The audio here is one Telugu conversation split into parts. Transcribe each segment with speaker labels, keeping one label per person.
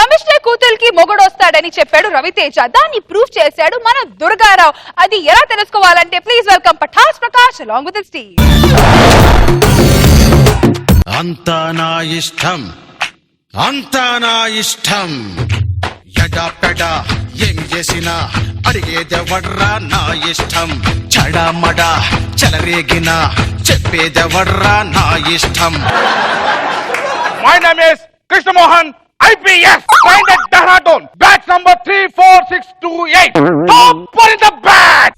Speaker 1: కమిషనర్ కూతురికి మొగుడు వస్తాడని చెప్పాడు రవితేజ. దాన్ని ప్రూఫ్ చేశాడు మన దుర్గారావు. అది ఎలా తెలుసుకోవాలంటే please welcome Pathas Prakash along with his team.
Speaker 2: అంతా నా ఇష్టం, అంతా నా ఇష్టం. ఎడా పెడా ఏం చేసినా అడిగేదెవర్రా నా ఇష్టం. చడామడా చెలరేగినా చెప్పేదెవర్రా నా ఇష్టం.
Speaker 3: My name is Krishna Mohan, IPS, signed at Dehradun, batch number 34628. Top in the batch!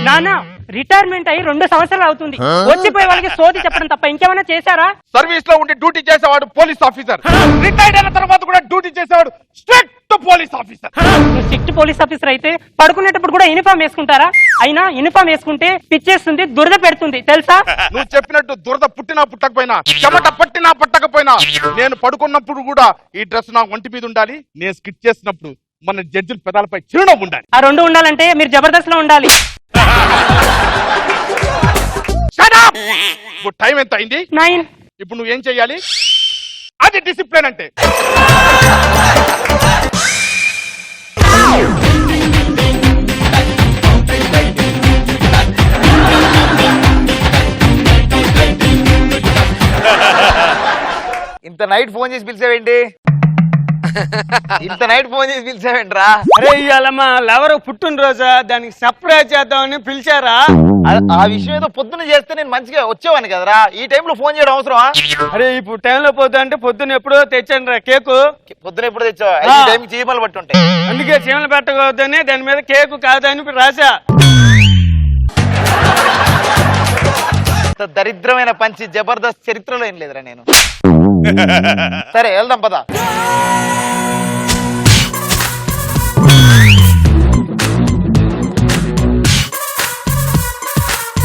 Speaker 4: నానా రిటైర్మెంట్ అయ్యి 2 సంవత్సరాలు అవుతుంది. వచ్చిపోయే వాళ్ళకి సోది చెప్పడం తప్ప ఇంకేమైనా చేశారా?
Speaker 3: సర్వీస్ లో ఉండి డ్యూటీ చేసేవాడు పోలీస్ ఆఫీసర్, రిటైర్డ్ అయిన తర్వాత కూడా డ్యూటీ చేసేవాడు strict police officer.
Speaker 4: Strict police officer అయితే పడుకునేటప్పుడు కూడా యూనిఫామ్ వేసుకుంటారా? అయినా యూనిఫామ్ వేసుకుంటే పిచ్చేస్తుంది, దురద పెడుతుంది తెలుసా?
Speaker 3: నువ్వు చెప్పినట్టు దురద పుట్టినా పుట్టకపోయినా, చెమట పట్టినా పట్టకపోయినా, నేను పడుకున్నప్పుడు కూడా ఈ డ్రెస్ నా ఒంటి మీద ఉండాలి. నేను స్కిట్ చేసినప్పుడు మన జడ్జిల పెదాలపై చిరునవ్వు ఉండాలి.
Speaker 4: ఆ 2 ఉండాలంటే మీరు జబర్దస్త్ లో ఉండాలి.
Speaker 3: ఇప్పుడు టైం ఎంత అయింది?
Speaker 4: 9.
Speaker 3: ఇప్పుడు నువ్వేం చెయ్యాలి? అది డిసిప్లిన్ అంటే.
Speaker 5: ఇంత నైట్ ఫోన్ చేసి పిలిచావేంటి? ఇంత నైట్ ఫోన్ చేసి పిలిచావేంట్రా?
Speaker 6: అరే ఇవాళ మా లవర్ పుట్టినరోజా, దానికి సర్ప్రైజ్ చేద్దామని పిలిచారా?
Speaker 5: ఆ విషయం ఏదో పొద్దున్న చేస్తే నేను మంచిగా వచ్చేవాని కదరా. ఈ టైంలో ఫోన్ చేయడం అవసరమా?
Speaker 6: అరే ఇప్పుడు టైంలో పోతా అంటే పొద్దున్న ఎప్పుడో తెచ్చాను రా కేకు.
Speaker 5: పొద్దున ఎప్పుడు తెచ్చావా? ఈ టైంకి చీమలు పట్టి ఉంటాయి.
Speaker 6: అందుకే చీమలు పెట్టకూడదని దాని మీద కేకు కాదని రాసా.
Speaker 5: దరిద్రమైన పంచి జబర్దస్త్ చరిత్రలో ఏం లేదురా నేను. సరే వెళ్దాం పద.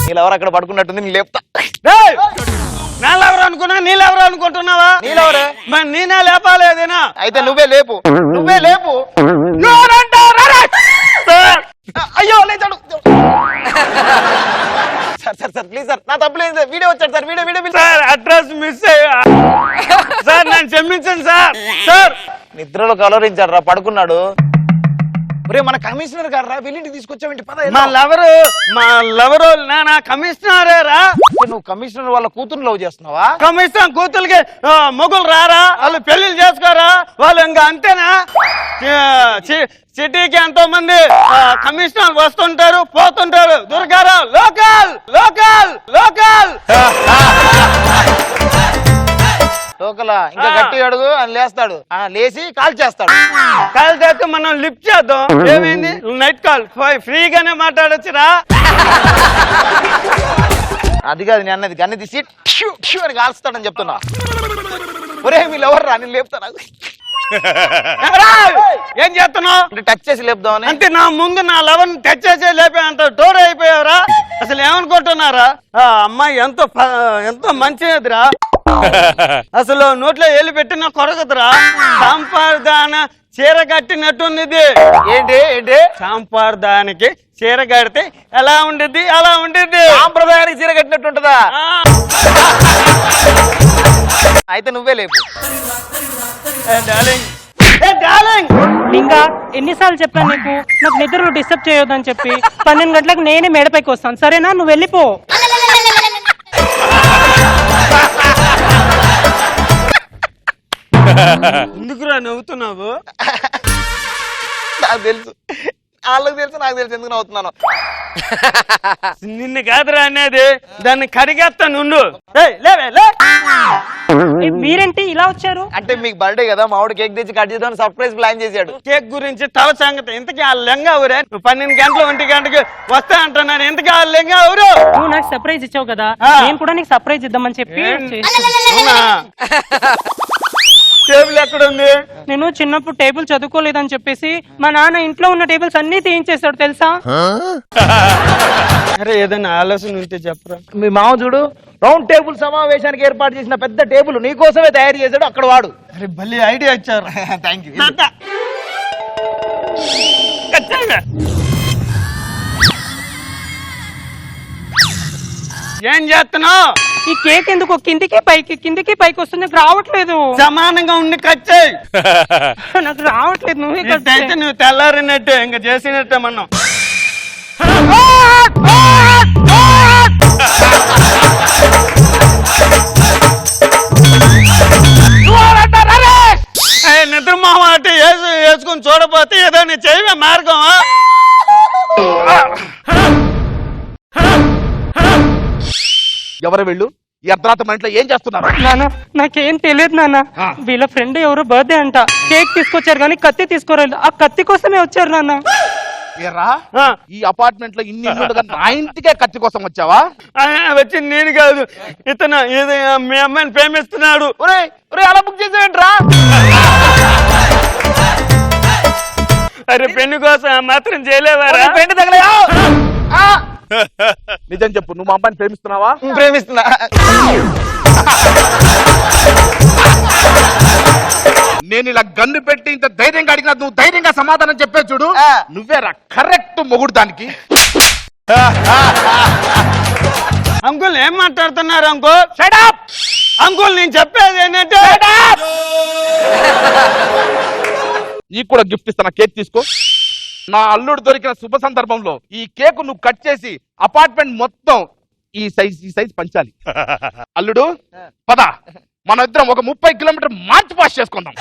Speaker 5: నీళ్ళెవరు అక్కడ పడుకున్నట్టుంది, నేను లేపుతా.
Speaker 6: నాలెవరు అనుకున్నా, నీళ్ళెవరు అనుకుంటున్నావా?
Speaker 5: నీళ్ళెవరే?
Speaker 6: మరి నేనే లేపాలి ఏదైనా.
Speaker 5: అయితే నువ్వే లేపు, నువ్వే లేపు. అయ్యో లేచాడు. Sir sir sir please sir, నా తప్పులేదు. వీడియో వచ్చాడు sir, video
Speaker 6: sir address miss అయ్యా సార్, నన్ను క్షమించండి సార్. సార్
Speaker 5: నిద్రలో కలవరించాడు రా, పడుకున్నాడు. ఒరే మన కమిషనర్ గారు రా, వెళ్ళింటికి తీసుకొచ్చావేంటి? పద.
Speaker 6: మా లవరు నా కమిషనరే రా.
Speaker 5: నువ్వు కమిషనర్ వాళ్ళ కూతురు లవ్ చేస్తున్నావా?
Speaker 6: కమిషనర్ కూతురికి మొగులు రారా? వాళ్ళు పెళ్లిళ్ళు చేసుకోరా? వాళ్ళు ఇంకా అంతేనా? సిటీకి ఎంతో మంది కమిషనర్ వస్తుంటారు పోతుంటారు. దుర్గారావు లోకల్ లోకల్ లోకల్
Speaker 5: లోకలా ఇంకా గట్టి అడుగు అని లేస్తాడు. లేచి కాల్ చేస్తాడు.
Speaker 6: కాల్ చేస్తే మనం లిఫ్ట్ చేద్దాం. ఏమైంది? నైట్ కాల్ ఫ్రీగానే మాట్లాడొచ్చురా.
Speaker 5: అది కాదు నేను అన్నది, గన్ని తీసి అని కాల్స్తాడని చెప్తున్నా. ఒరే వీళ్ళు ఎవరు రా, నేను లేపుతాను.
Speaker 6: ఏం చేస్తున్నావు?
Speaker 5: అంటే టచ్ చేసి లేపుదామని.
Speaker 6: అంటే నా ముందు నా లవర్ టచ్ చేసి లేపే అంత డోర్ అయిపోయావరా? అసలు ఏమనుకుంటున్నారా? ఆ అమ్మాయి ఎంతో మంచిదిరా. అసలు నోట్లో ఏళ్ళు పెట్టినా కొరకదురా. సాంప్రదాన చీర కట్టినట్టుంది.
Speaker 5: ఏంటి ఏంటి?
Speaker 6: సాంప్రదాయానికి చీర కడితే ఎలా ఉండేది అలా ఉండేది.
Speaker 5: సాంప్రదాయానికి చీర కట్టినట్టు ఉంటుందా? అయితే నువ్వే లేపు.
Speaker 4: ఇంకా ఎన్నిసార్లు చెప్పాను నీకు నాకు నిద్రలో డిస్టర్బ్ చేయొద్దని చెప్పి? 12 గంటలకు నేనే మేడపైకి వస్తాను, సరేనా? నువ్వు వెళ్ళిపో.
Speaker 6: ఎందుకురా నవ్వుతున్నావు?
Speaker 5: నాకు తెలుసు, వాళ్ళకి తెలుసు, నాకు తెలుసు ఎందుకు నవ్వుతున్నాను.
Speaker 6: నిన్ను కాదురా అనేది, దాన్ని కడిగేస్తా నుండు.
Speaker 4: మీరేంటి ఇలా వచ్చారు?
Speaker 5: అంటే మీకు బర్త్డే కదా, మావాడు కేక్ తెచ్చి కట్ చేద్దాం సర్ప్రైజ్ ప్లాన్ చేశాడు.
Speaker 6: కేక్ గురించి తల సంగతి. ఇంతకీ ఆ లెంగా ఊరే 12 గంటలు 1 గంటకి వస్తా అంటున్నాను. ఇంతకీ ఆ లెంగా ఊరు?
Speaker 4: నువ్వు నాకు సర్ప్రైజ్ ఇచ్చావు కదా, నేను కూడా నీకు సర్ప్రైజ్ ఇద్దామని చెప్పి.
Speaker 6: టేబుల్ ఎక్కడుంది?
Speaker 4: నేను చిన్నప్పుడు టేబుల్ చదువుకోలేదని చెప్పేసి మా నాన్న ఇంట్లో ఉన్న టేబుల్స్ అన్ని తీయించేశాడు తెలుసా?
Speaker 6: అరే ఏదైనా ఆలోచన ఉంటే చెప్పరా.
Speaker 5: మీ మామ చూడు, రౌండ్ టేబుల్ సమావేశానికి ఏర్పాటు చేసిన పెద్ద టేబుల్ నీకోసమే తయారు చేశాడు, అక్కడ వాడు.
Speaker 6: అరే భలే ఐడియా ఇచ్చారు.
Speaker 5: Thank you.
Speaker 6: ఏం చేస్తున్నావు?
Speaker 4: ఈ కేక్ ఎందుకు కిందికి పైకి వస్తుంది, నాకు రావట్లేదు.
Speaker 6: సమానంగా ఉండి కట్ చేయి.
Speaker 4: నాకు రావట్లేదు, నువ్వే కట్
Speaker 6: అయితే
Speaker 4: చేయి.
Speaker 6: నువ్వు తెల్లారినట్టే ఇంకా చేసినట్టే మనం. నిద్ర మామ అంటే వేసుకుని చూడపోతే ఏదో నీ చేయవే మార్గం.
Speaker 3: ఎవరు వెళ్ళు ఈ అర్ధరాత్రి మన ఇంట్లో ఏం చేస్తున్నారు?
Speaker 4: నాన్న నాకేం తెలియదు నాన్న. వీళ్ళ ఫ్రెండ్ ఎవరో బర్త్డే అంట, కేక్ తీసుకొచ్చారు కానీ కత్తి తీసుకోలేదు. ఆ కత్తి కోసమే వచ్చారు నాన్న.
Speaker 3: ఏరా ఈ అపార్ట్మెంట్ లో ఇన్ని ఇల్లు ఉండగా నా ఇంటికే కత్తి కోసం వచ్చావా?
Speaker 6: వచ్చింది నేను కాదు, ఇతను ఇది మీ అమ్మాయిని ప్రేమిస్తున్నాడు.
Speaker 3: ఒరే ఒరే అలా బుక్ చేసేయండిరా.
Speaker 6: అరే పెళ్లి కోసం మాత్రం చేయలేవారా?
Speaker 3: పెండి తగలయా? నిజం చెప్పు, నువ్వు మా అమ్మాయిని ప్రేమిస్తున్నావా?
Speaker 5: ప్రేమిస్తున్నా.
Speaker 3: నేను ఇలా గన్ను పెట్టి ఇంత ధైర్యంగా అడిగినా నువ్వు ధైర్యంగా సమాధానం చెప్పే చూడు. నువ్వేరా కరెక్ట్ మొగుడు దానికి.
Speaker 6: అంకుల్ ఏం మాట్లాడుతున్నారు అంకుల్? అంకుల్ నేను చెప్పేది ఏంటంటే
Speaker 3: నీకు కూడా గిఫ్ట్ ఇస్తాను, కేక్ తీసుకో. నా అల్లుడు దొరికిన శుభ సందర్భంలో ఈ కేక్ నువ్వు కట్ చేసి అపార్ట్మెంట్ మొత్తం ఈ సైజ్ పంచాలి. అల్లుడు పద, మన ఇద్దరం ఒక 30 కిలోమీటర్ మార్చ్ పాస్ చేసుకుందాం.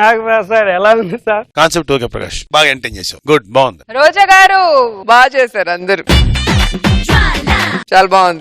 Speaker 6: నాకు సార్ ఎలా ఉంది సార్?
Speaker 7: కాన్సెప్ట్ ఓకే ప్రకాష్, బాగా ఎంటైన్ చేసావు. గుడ్, బాగుంది.
Speaker 1: రోజా గారు
Speaker 8: బాగా చేశారు అందరూ, చాలా బాగుంది.